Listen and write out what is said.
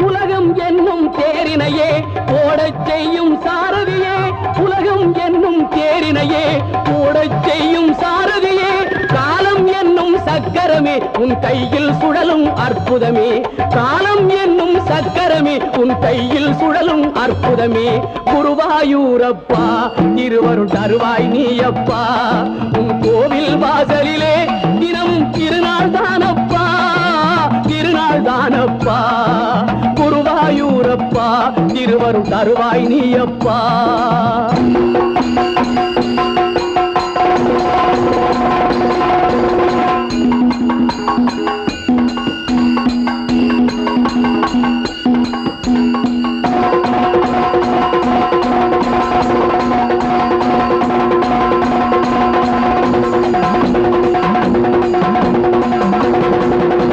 உலகம் என்னும் தேரினையே ஓடச் செய்யும் சாரதியே, உலகம் என்னும் தேரினையே ஓடச் செய்யும் சாரதியே, காலம் என்னும் சக்கரமே உன் கையில் சுழலும் அற்புதமே, காலம் என்னும் சக்கரமே உன் கையில் சுழலும் அற்புதமே. குருவாயூரப்பா திருவருள் தருவாய் நீயப்பா, உன் கோவில் வாசலிலே தினமும் திருநாள் தானப்பா, திருநாள் தானப்பா. குருவாயூரப்பா திருவருள் தருவாய் நீயப்பா.